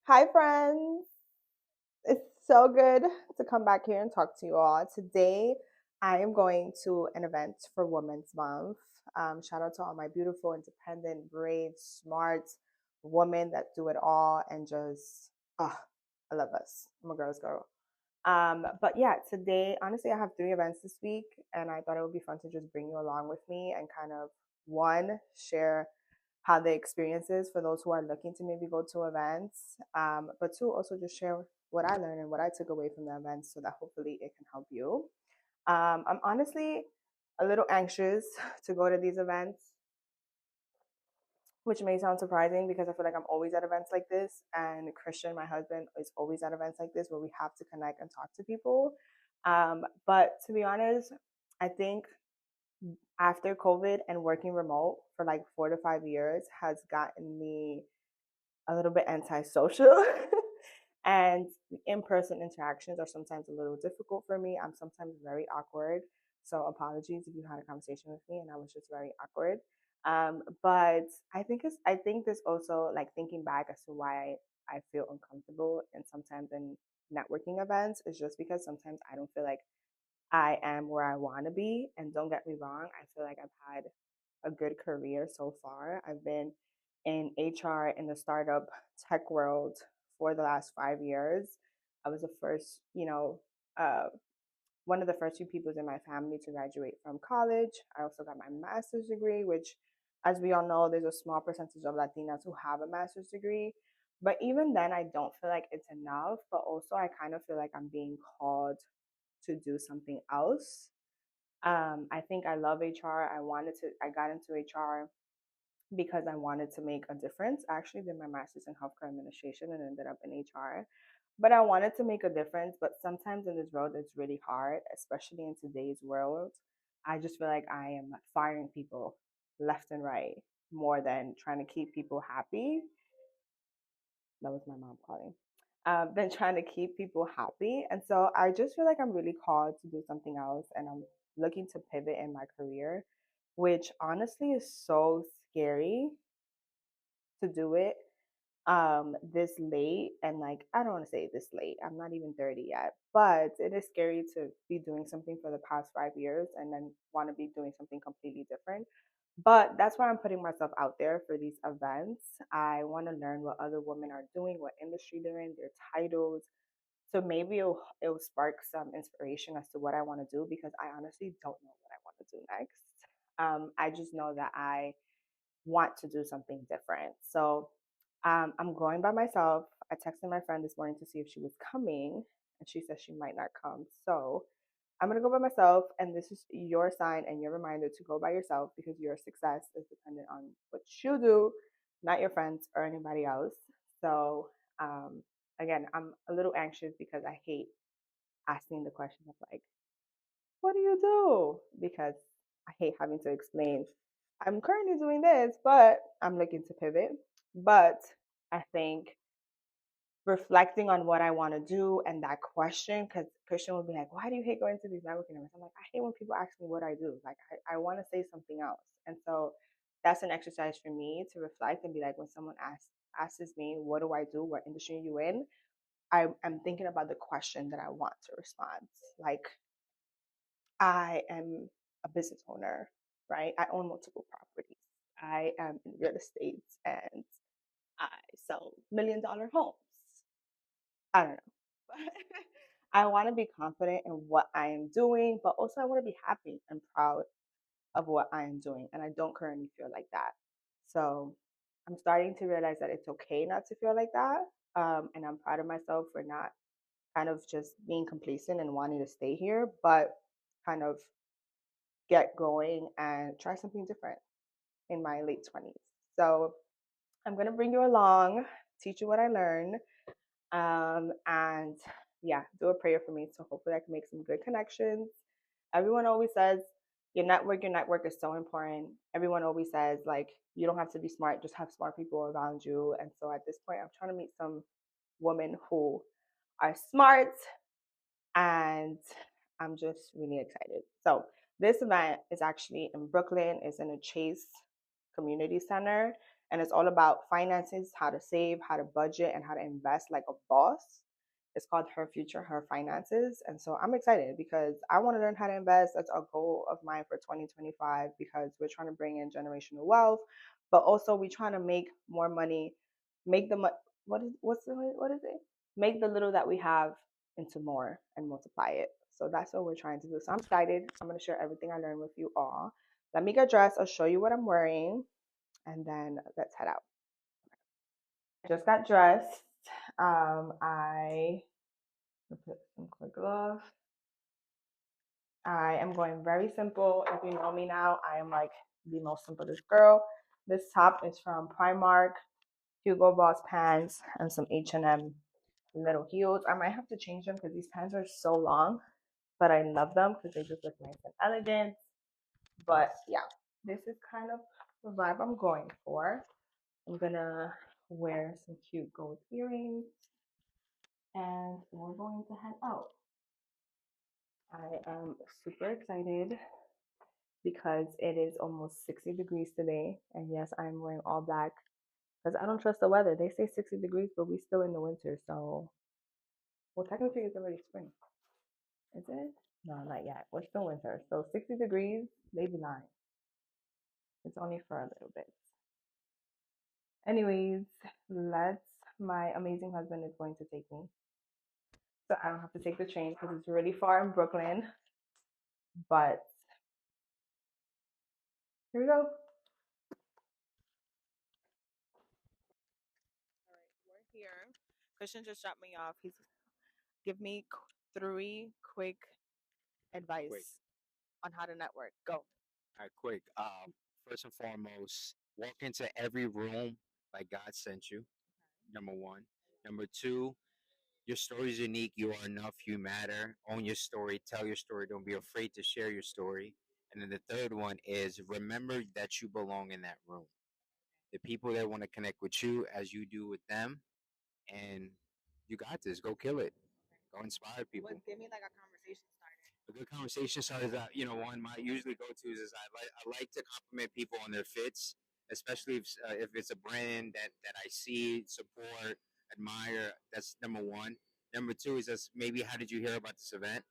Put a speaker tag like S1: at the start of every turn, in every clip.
S1: Hi, friends. It's so good to come back here and talk to you all. Today, I am going to an event for Women's Month. Shout out to all my beautiful, independent, brave, smart women that do it all and just, I love us. I'm a girl's girl. But yeah, today, honestly, I have three events this week, and I thought it would be fun to just bring you along with me and kind of one, share how the experience is for those who are looking to maybe go to events. But two, also just share what I learned and what I took away from the events so that hopefully it can help you. I'm honestly a little anxious to go to these events, which may sound surprising because I feel like I'm always at events like this. And Christian, my husband, is always at events like this where we have to connect and talk to people. But to be honest, I think after COVID and working remote for like 4 to 5 years has gotten me a little bit antisocial. And in person interactions are sometimes a little difficult for me. I'm sometimes very awkward. So apologies if you had a conversation with me and I was just very awkward. But I think this also, like, thinking back as to why I feel uncomfortable and sometimes in networking events is just because sometimes I don't feel like I am where I want to be. And don't get me wrong, I feel like I've had a good career so far. I've been in HR in the startup tech world for the last 5 years. I was the first, uh, one of the first few people in my family to graduate from college. I also got my master's degree, which, as we all know, there's a small percentage of Latinas who have a master's degree. But even then, I don't feel like it's enough. But also, I kind of feel like I'm being called to do something else. I think I love HR. I got into HR because I wanted to make a difference. I actually did my master's in healthcare administration and ended up in HR. But I wanted to make a difference. But sometimes in this world, it's really hard, especially in today's world. I just feel like I am firing people left and right more than trying to keep people happy. That was my mom calling. Than trying to keep people happy. And so I just feel like I'm really called to do something else and I'm looking to pivot in my career, which honestly is so scary to do it this late. And like, I don't want to say this late, I'm not even 30 yet, but it is scary to be doing something for the past 5 years and then want to be doing something completely different. But that's why I'm putting myself out there for these events. I want to learn what other women are doing, what industry they're in, their titles. So maybe it'll spark some inspiration as to what I want to do because I honestly don't know what I want to do next. I just know that I want to do something different. So I'm going by myself. I texted my friend this morning to see if she was coming, and she said she might not come. So I'm gonna go by myself, and this is your sign and your reminder to go by yourself because your success is dependent on what you do, not your friends or anybody else. So um, again, I'm a little anxious because I hate asking the question of like, what do you do? Because I hate having to explain. I'm currently doing this, but I'm looking to pivot. But I think reflecting on what I want to do and that question, because Christian would be like, why do you hate going to these networking events? I'm like, I hate when people ask me what I do. Like, I want to say something else. And so that's an exercise for me to reflect and be like, when someone asks me, what do I do? What industry are you in? I'm thinking about the question that I want to respond. Like, I am a business owner, right? I own multiple properties. I am in real estate and I sell $1 million homes. I don't know. I want to be confident in what I am doing, but also I want to be happy and proud of what I am doing. And I don't currently feel like that. So I'm starting to realize that it's okay not to feel like that. And I'm proud of myself for not kind of just being complacent and wanting to stay here, but kind of get going and try something different in my late 20s. So I'm going to bring you along, teach you what I learned, and yeah, do a prayer for me. So hopefully I can make some good connections. Everyone always says your network is so important. Everyone always says, like, you don't have to be smart, just have smart people around you. And so at this point, I'm trying to meet some women who are smart and I'm just really excited. So this event is actually in Brooklyn. It's in a Chase Community Center, and it's all about finances, how to save, how to budget, and how to invest like a boss. It's called Her Future, Her Finances. And so I'm excited because I want to learn how to invest. That's a goal of mine for 2025 because we're trying to bring in generational wealth, but also we're trying to make more money, make the what is it? Make the little that we have into more and multiply it. So that's what we're trying to do. So I'm excited. I'm going to share everything I learned with you all. Let me get dressed. I'll show you what I'm wearing and then let's head out. I just got dressed. I put some quick gloves. I am going very simple. If you know me now, I am like the most simplest girl. This top is from Primark, Hugo Boss pants, and some H&M little heels. I might have to change them because these pants are so long, but I love them because they just look nice and elegant. But yeah, this is kind of the vibe I'm going for. I'm gonna wear some cute gold earrings and we're going to head out. I am super excited because it is almost 60 degrees today. And yes, I'm wearing all black because I don't trust the weather. They say 60 degrees, but we still in the winter. So, well, technically it's already spring. Is it? No, not yet. We're still winter. So 60 degrees, they be lying. It's only for a little bit. Anyways, my amazing husband is going to take me. So I don't have to take the train because it's really far in Brooklyn. But here we go. All right, we're here. Christian just dropped me off. He's give me 3 quick advice on how to network. Go.
S2: All right, quick. First and foremost, walk into every room like God sent you. Number one. Number two, your story is unique. You are enough. You matter. Own your story. Tell your story. Don't be afraid to share your story. And then the third one is remember that you belong in that room. The people that want to connect with you as you do with them, and you got this. Go kill it. Go inspire people.
S1: Give me like a conversation starter.
S2: A good conversation starter that one of my usually go tos is I like to compliment people on their fits, especially if it's a brand that I see, support, admire. That's number one. Number two is just maybe how did you hear about this event?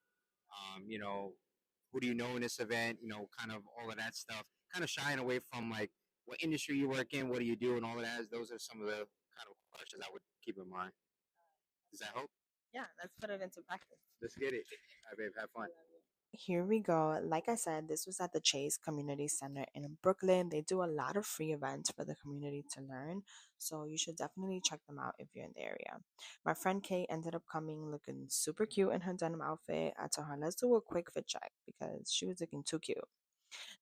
S2: Who do you know in this event? Kind of all of that stuff. Kind of shying away from like what industry you work in, what do you do, and all of that. Those are some of the kind of questions I would keep in mind. Does that help?
S1: Yeah, let's put it into practice.
S2: Let's get it. All right, babe. Have fun.
S1: Here we go. Like I said, this was at the Chase Community Center in Brooklyn. They do a lot of free events for the community to learn. So you should definitely check them out if you're in the area. My friend Kate ended up coming looking super cute in her denim outfit. I told her, let's do a quick fit check because she was looking too cute.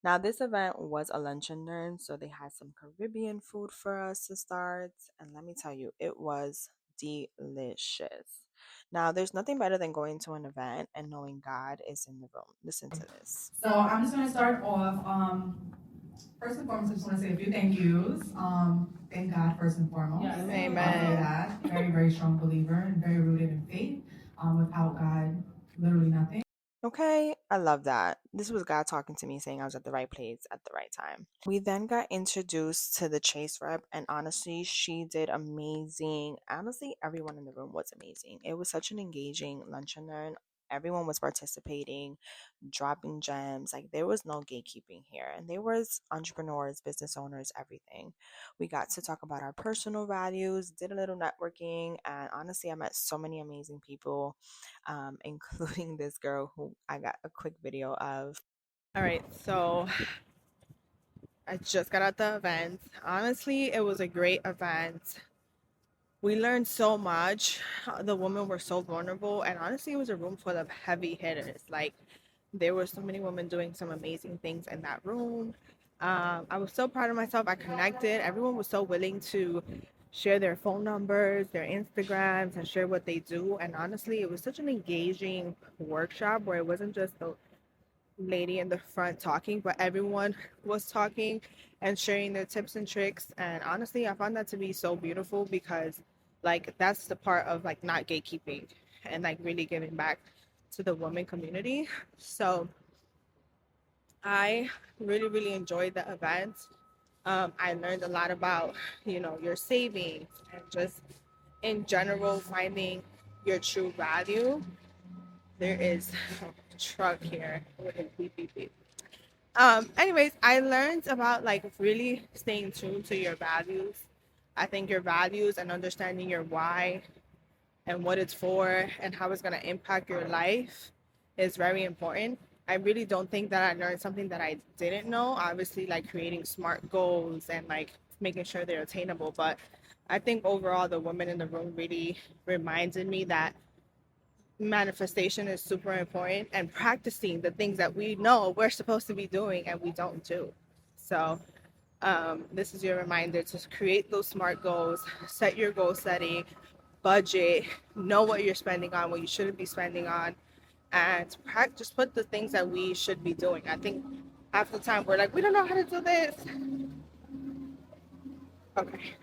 S1: Now, this event was a lunch and learn, so they had some Caribbean food for us to start. And let me tell you, it was delicious. Now, there's nothing better than going to an event and knowing God is in the room. Listen to this.
S3: So I'm just going to start off. First and foremost, I just want to say a few thank yous. Thank God first and foremost.
S1: Yes,
S3: Amen.
S1: amen.
S3: That. Very, very strong believer and very rooted in faith. Without God, literally nothing.
S1: Okay, I love that. This was God talking to me saying I was at the right place at the right time. We then got introduced to the Chase rep, and honestly, she did amazing. Honestly, everyone in the room was amazing. It was such an engaging lunch and learn. Everyone was participating, dropping gems. Like there was no gatekeeping here. And there was entrepreneurs, business owners, everything. We got to talk about our personal values, did a little networking, and honestly, I met so many amazing people, including this girl who I got a quick video of. All right, so I just got out the event. Honestly, it was a great event. We learned so much. The women were so vulnerable, and honestly, it was a room full of heavy hitters. Like, there were so many women doing some amazing things in that room. I was so proud of myself. I connected. Everyone was so willing to share their phone numbers, their Instagrams, and share what they do. And honestly, it was such an engaging workshop where it wasn't just the lady in the front talking, but everyone was talking and sharing their tips and tricks. And honestly, I found that to be so beautiful because like that's the part of like not gatekeeping and like really giving back to the women community. So I really, really enjoyed the event. I learned a lot about, your savings and just in general finding your true value. There is a truck here with a beep beep beep. Anyways, I learned about like really staying true to your values. I think your values and understanding your why and what it's for and how it's going to impact your life is very important. I really don't think that I learned something that I didn't know. Obviously, like creating smart goals and like making sure they're attainable. But I think overall, the woman in the room really reminded me that manifestation is super important and practicing the things that we know we're supposed to be doing and we don't do. So, this is your reminder to create those smart goals, set your goal setting, budget, know what you're spending on, what you shouldn't be spending on, and just put the things that we should be doing. I think half the time we're like, we don't know how to do this. Okay,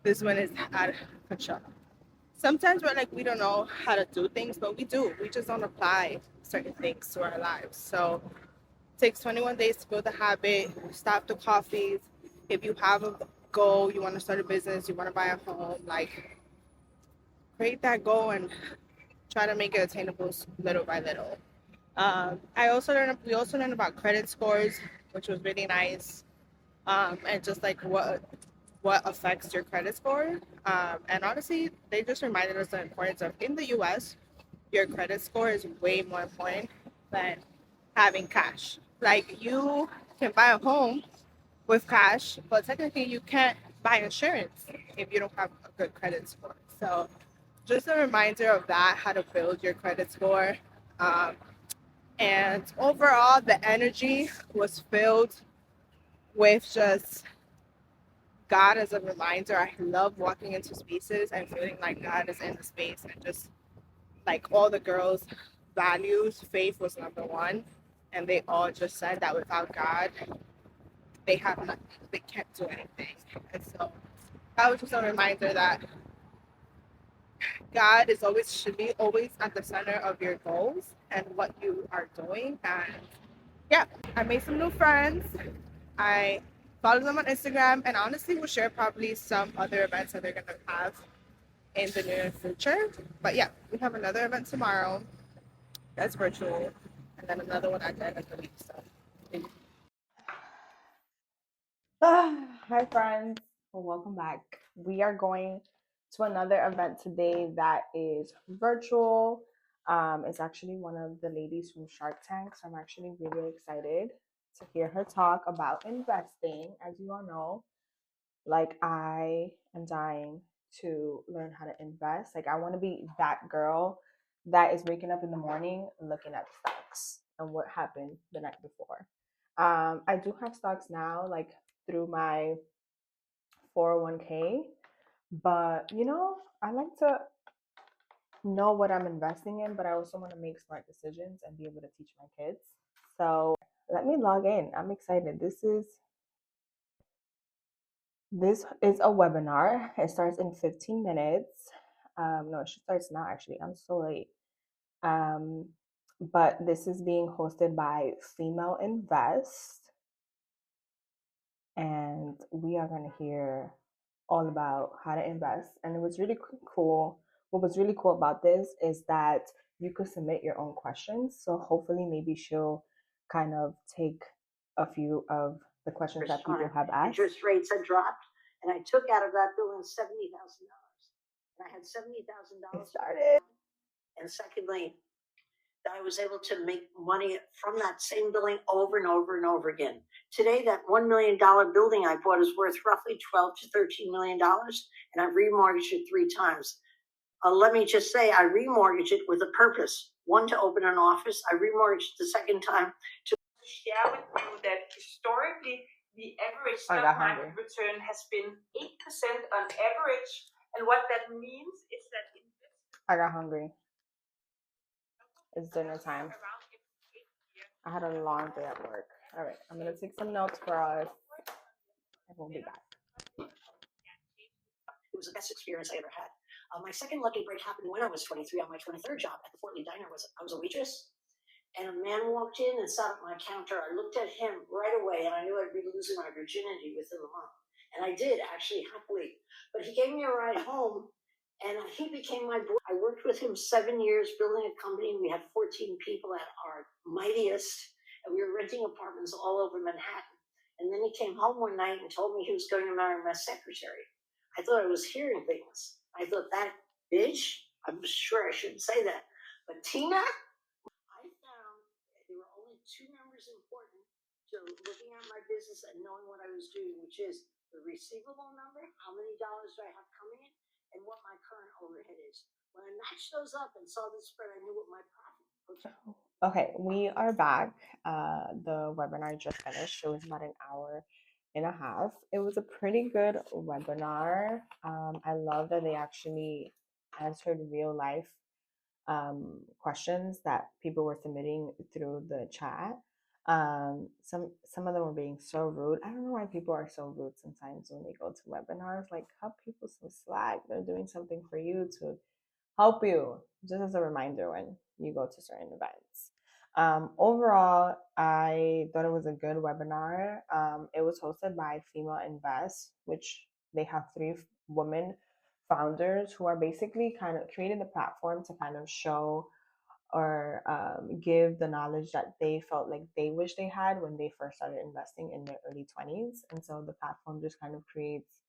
S1: this one is out of control. Sometimes we're like, we don't know how to do things, but we do. We just don't apply certain things to our lives. So it takes 21 days to build a habit, stop the coffees. If you have a goal, you want to start a business, you want to buy a home, like create that goal and try to make it attainable little by little. We also learned about credit scores, which was really nice, and just like what affects your credit score. And honestly, they just reminded us the importance of in the U.S. your credit score is way more important than having cash. Like you can buy a home with cash, but technically you can't buy insurance if you don't have a good credit score. So just a reminder of that, how to build your credit score. Um, and overall, the energy was filled with just God as a reminder. I love walking into spaces and feeling like God is in the space and just like all the girls' values, faith was number one. And they all just said that without God, they have nothing. They can't do anything. And so that was just a reminder that God is always should be always at the center of your goals and what you are doing. And yeah, I made some new friends. I follow them on Instagram and honestly will share probably some other events that they're gonna have in the near future. But yeah, we have another event tomorrow that's virtual and then another one at the end of the week. So
S4: Hi, friends. Well, welcome back. We are going to another event today that is virtual. It's actually one of the ladies from Shark Tank. So I'm actually really excited to hear her talk about investing. As you all know, like I am dying to learn how to invest. Like I want to be that girl that is waking up in the morning looking at the stocks and what happened the night before. I do have stocks now, like through my 401k, but I like to know what I'm investing in, but I also want to make smart decisions and be able to teach my kids. So let me log in. I'm excited. This is a webinar. It starts in 15 minutes. No, it starts now actually. I'm so late. But this is being hosted by Female Invest, and we are going to hear all about how to invest. And it was really cool. What was really cool about this is that you could submit your own questions. So hopefully, maybe she'll kind of take a few of the questions that people have asked.
S5: Interest rates had dropped, and I took out of that building $70,000, and I had $70,000
S4: started.
S5: And secondly, I was able to make money from that same building over and over and over again. Today, that $1 million building I bought is worth roughly $12 to $13 million, and I've remortgaged it 3 times. Let me just say, I remortgaged it with a purpose. One, to open an office. I remortgaged the second time to share with you that historically, the average stock market return has been 8% on average. And what that means is that
S4: I got hungry. It's dinner time. I had a long day at work. All right, I'm going to take some notes for us, and we'll be back.
S5: It was the best experience I ever had. My second lucky break happened when I was 23 on my 23rd job at the Fort Lee Diner. I was a waitress, And a man walked in and sat at my counter. I looked at him right away, and I knew I'd be losing my virginity within a month. And I did, actually, happily. But he gave me a ride home, and he became my boy. I worked with him 7 years building a company. We had 14 people at our mightiest, and we were renting apartments all over Manhattan. And then he came home one night and told me he was going to marry my secretary. I thought I was hearing things. I thought, that bitch, I'm sure I shouldn't say that. But Tina, I found there were only two numbers important to looking at my business and knowing what I was doing, which is the receivable number, how many dollars do I have coming in, and what my current overhead is. When I matched those up and saw the spread, I knew what my profit was.
S1: Okay, we are back. The webinar just finished. It was about an hour and a half. It was a pretty good webinar. I love that they actually answered real life questions that people were submitting through the chat. Some of them were being so rude. I don't know why people are so rude sometimes when they go to webinars. Like, cut people some slack. They're doing something for you to help you, just as a reminder when you go to certain events. Overall, I thought it was a good webinar. It was hosted by Female Invest, which they have 3 women founders who are basically kind of creating the platform to kind of show or give the knowledge that they felt like they wish they had when they first started investing in their early 20s. And so the platform just kind of creates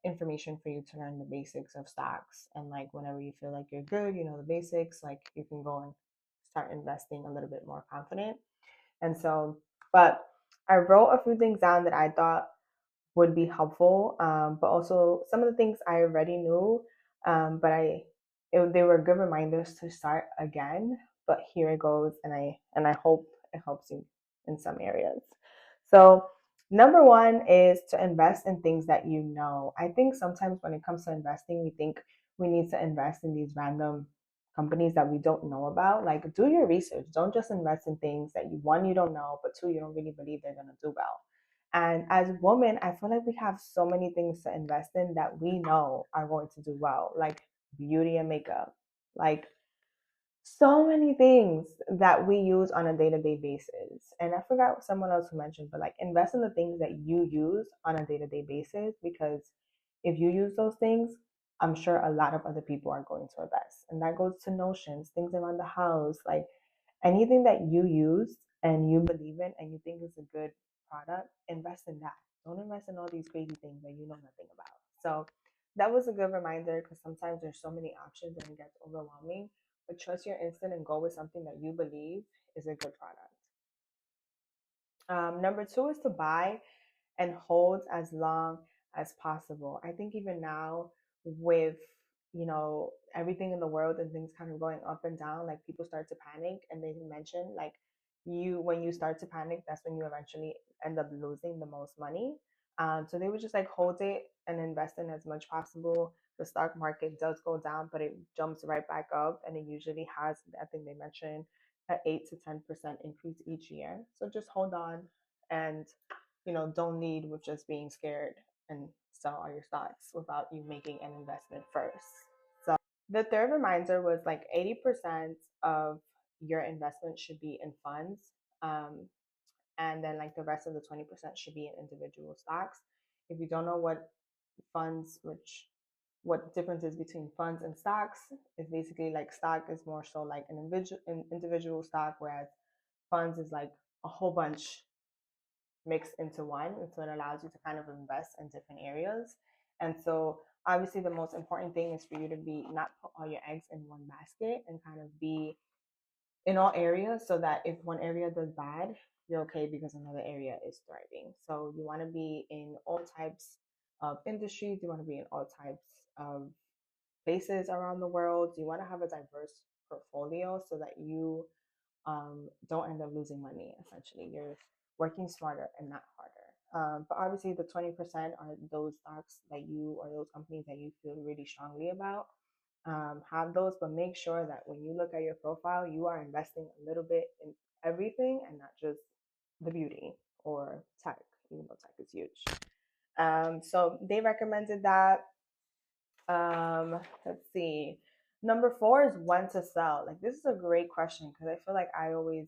S1: information for you to learn the basics of stocks. And like whenever you feel like you're good, you know the basics, like you can go and start investing a little bit more confident. And so, but I wrote a few things down that I thought would be helpful, but also some of the things I already knew, but they were good reminders to start again. But here it goes, and I hope it helps you in some areas. So number one is to invest in things that you know. I think sometimes when it comes to investing, we think we need to invest in these random companies that we don't know about. Like, do your research. Don't just invest in things that you don't know, but 2, you don't really believe they're going to do well. And as women, I feel like we have so many things to invest in that we know are going to do well, like beauty and makeup, like so many things that we use on a day-to-day basis. And I forgot someone else who mentioned, but like invest in the things that you use on a day-to-day basis, because if you use those things, I'm sure a lot of other people are going to invest. And that goes to notions, things around the house, like anything that you use and you believe in and you think is a good product, invest in that. Don't invest in all these crazy things that you know nothing about. So that was a good reminder, because sometimes there's so many options and it gets overwhelming. But trust your instinct and go with something that you believe is a good product. Number 2 is to buy and hold as long as possible. I think even now, with everything in the world and things kind of going up and down, like people start to panic, and they mention like when you start to panic, that's when you eventually end up losing the most money. So they would just like hold it and invest in as much possible. The stock market does go down, but it jumps right back up, and it usually has, I think they mentioned, an 8 to 10% increase each year. So just hold on, and don't lead with just being scared and sell all your stocks without you making an investment first. So the third reminder was like 80% of your investment should be in funds. And then like the rest of the 20% should be in individual stocks. If you don't know what difference is between funds and stocks, is basically like stock is more so like an individual stock, whereas funds is like a whole bunch mixed into one. And so it allows you to kind of invest in different areas. And so obviously the most important thing is for you to be not put all your eggs in one basket, and kind of be in all areas, so that if one area does bad, you're okay because another area is thriving. So you want to be in all types of industries. You want to be in all types of places around the world. You want to have a diverse portfolio so that you don't end up losing money. Essentially, you're working smarter and not harder. But obviously, the 20% are those stocks that you, or those companies that you feel really strongly about. Have those, but make sure that when you look at your profile, you are investing a little bit in everything and not just the beauty or tech, even though tech is huge. So they recommended that. Let's see. Number four is when to sell. Like, this is a great question because I feel like I always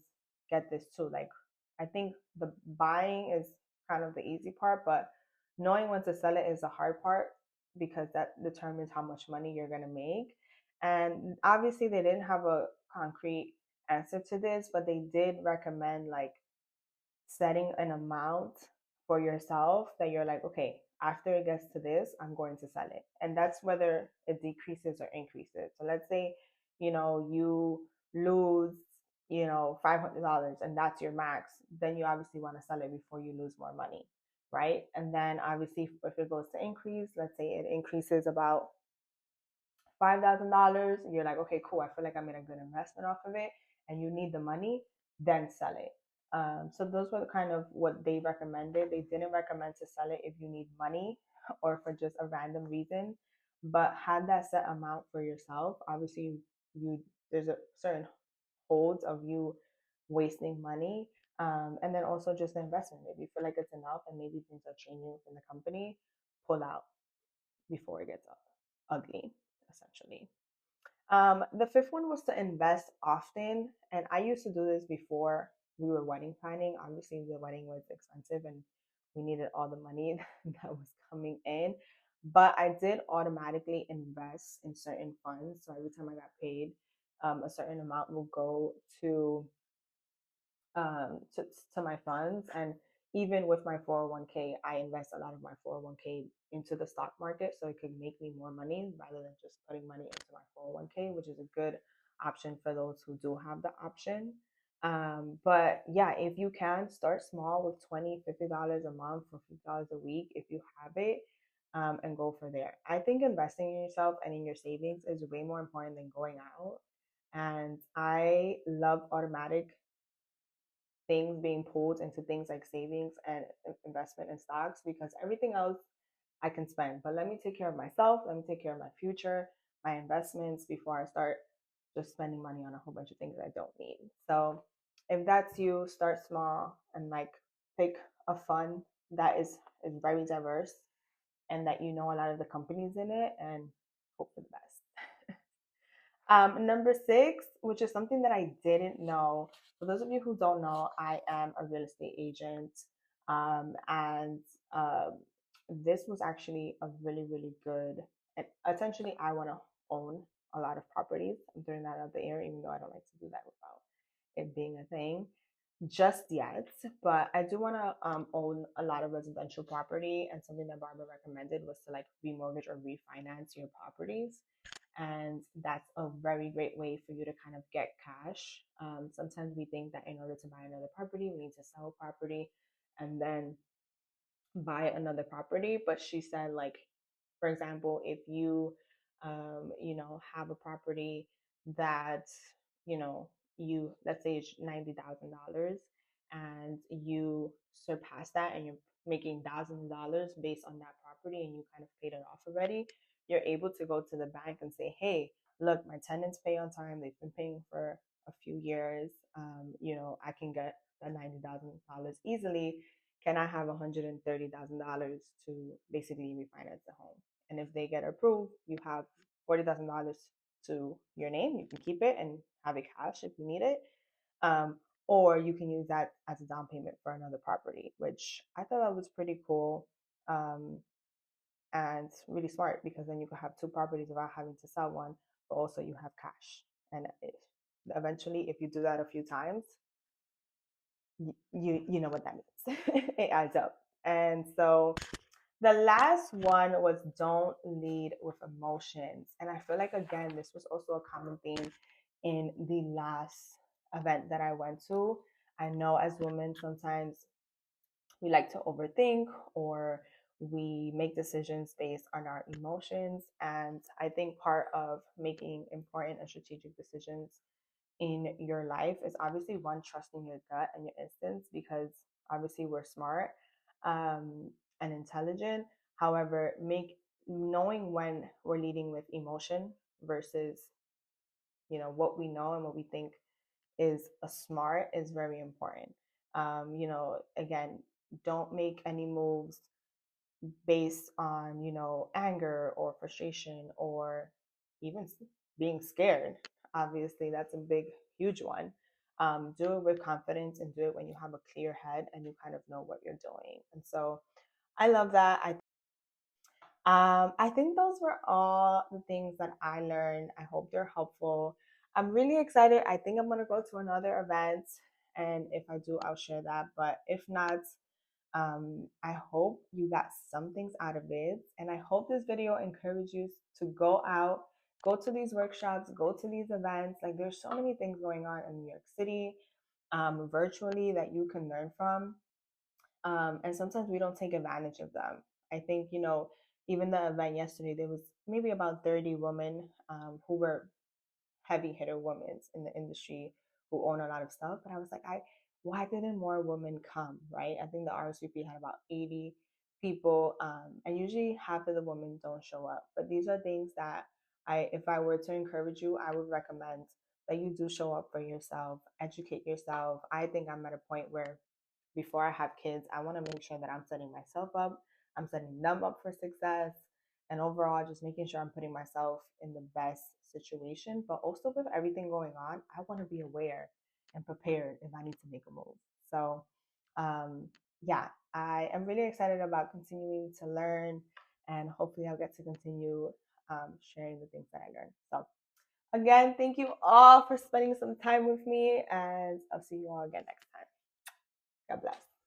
S1: get this too. Like, I think the buying is kind of the easy part, but knowing when to sell it is the hard part because that determines how much money you're going to make. And obviously, they didn't have a concrete answer to this, but they did recommend like setting an amount for yourself that you're like, okay, after it gets to this, I'm going to sell it. And that's whether it decreases or increases. So let's say, you lose, $500 and that's your max, then you obviously want to sell it before you lose more money, right? And then obviously, if it goes to increase, let's say it increases about $5,000, you're like, okay, cool. I feel like I made a good investment off of it, and you need the money, then sell it. So those were kind of what they recommended. They didn't recommend to sell it if you need money or for just a random reason, but had that set amount for yourself. Obviously, you there's a certain holds of you wasting money, and then also just the investment. If you feel like it's enough and maybe things are changing within the company, pull out before it gets ugly, essentially. The fifth one was to invest often. And I used to do this before we were wedding planning. Obviously, the wedding was expensive and we needed all the money that was coming in. But I did automatically invest in certain funds. So every time I got paid, a certain amount will go um, to, to my funds. And even with my 401k, I invest a lot of my 401k into the stock market so it could make me more money rather than just putting money into my 401k, which is a good option for those who do have the option. But yeah, if you can start small with $20, $50 a month or $50 a week, if you have it, and go for there. I think investing in yourself and in your savings is way more important than going out. And I love automatic things being pulled into things like savings and investment in stocks because everything else I can spend. But let me take care of myself. Let me take care of my future, my investments before I start just spending money on a whole bunch of things I don't need. So if that's you, start small and like pick a fund that is very diverse and that you know a lot of the companies in it and hope for the best. Number six, which is something that I didn't know. For those of you who don't know, I am a real estate agent. And this was actually a really, really good. And essentially, I want to own a lot of properties. I'm doing that out the air, even though I don't like to do that without it being a thing just yet. But I do want to own a lot of residential property. And something that Barbara recommended was to like remortgage or refinance your properties, and that's a very great way for you to kind of get cash. Sometimes we think that in order to buy another property, we need to sell property and then buy another property. But she said, like, for example, if you, have a property that, you, let's say it's $90,000 and you surpass that and you're making thousands of dollars based on that property and you kind of paid it off already, you're able to go to the bank and say, hey, look, my tenants pay on time. They've been paying for a few years. I can get the $90,000 easily. Can I have $130,000 to basically refinance the home? And if they get approved, you have $40,000 to your name. You can keep it and have it cash if you need it. Or you can use that as a down payment for another property, which I thought that was pretty cool. And really smart because then you could have two properties without having to sell one, but also you have cash. And eventually, if you do that a few times, you know what that means. It adds up. And so the last one was don't lead with emotions. And I feel like, again, this was also a common theme in the last event that I went to. I know as women, sometimes we like to overthink or we make decisions based on our emotions. And I think part of making important and strategic decisions in your life is obviously one, trusting your gut and your instincts, because obviously we're smart, and intelligent. However, make knowing when we're leading with emotion versus what we know and what we think is a smart is very important. Again, don't make any moves based on anger or frustration or even being scared. Obviously, that's a big, huge one. Do it with confidence and do it when you have a clear head and you kind of know what you're doing. And so I love that. I think those were all the things that I learned. I hope they're helpful. I'm really excited. I think I'm going to go to another event. And if I do, I'll share that. But if not, I hope you got some things out of it. And I hope this video encourages you to go out, go to these workshops, go to these events. Like there's so many things going on in New York City, virtually that you can learn from. And sometimes we don't take advantage of them. I think, even the event yesterday, there was maybe about 30 women who were heavy hitter women in the industry who own a lot of stuff. But I was like, why didn't more women come, right? I think the RSVP had about 80 people, and usually half of the women don't show up. But these are things that if I were to encourage you, I would recommend that you do show up for yourself, educate yourself. I think I'm at a point where before I have kids, I want to make sure that I'm setting myself up, I'm setting them up for success, and overall, just making sure I'm putting myself in the best situation. But also, with everything going on, I want to be aware and prepared if I need to make a move. So, yeah, I am really excited about continuing to learn, and hopefully, I'll get to continue sharing the things that I learned. So, again, thank you all for spending some time with me, and I'll see you all again next time. God bless.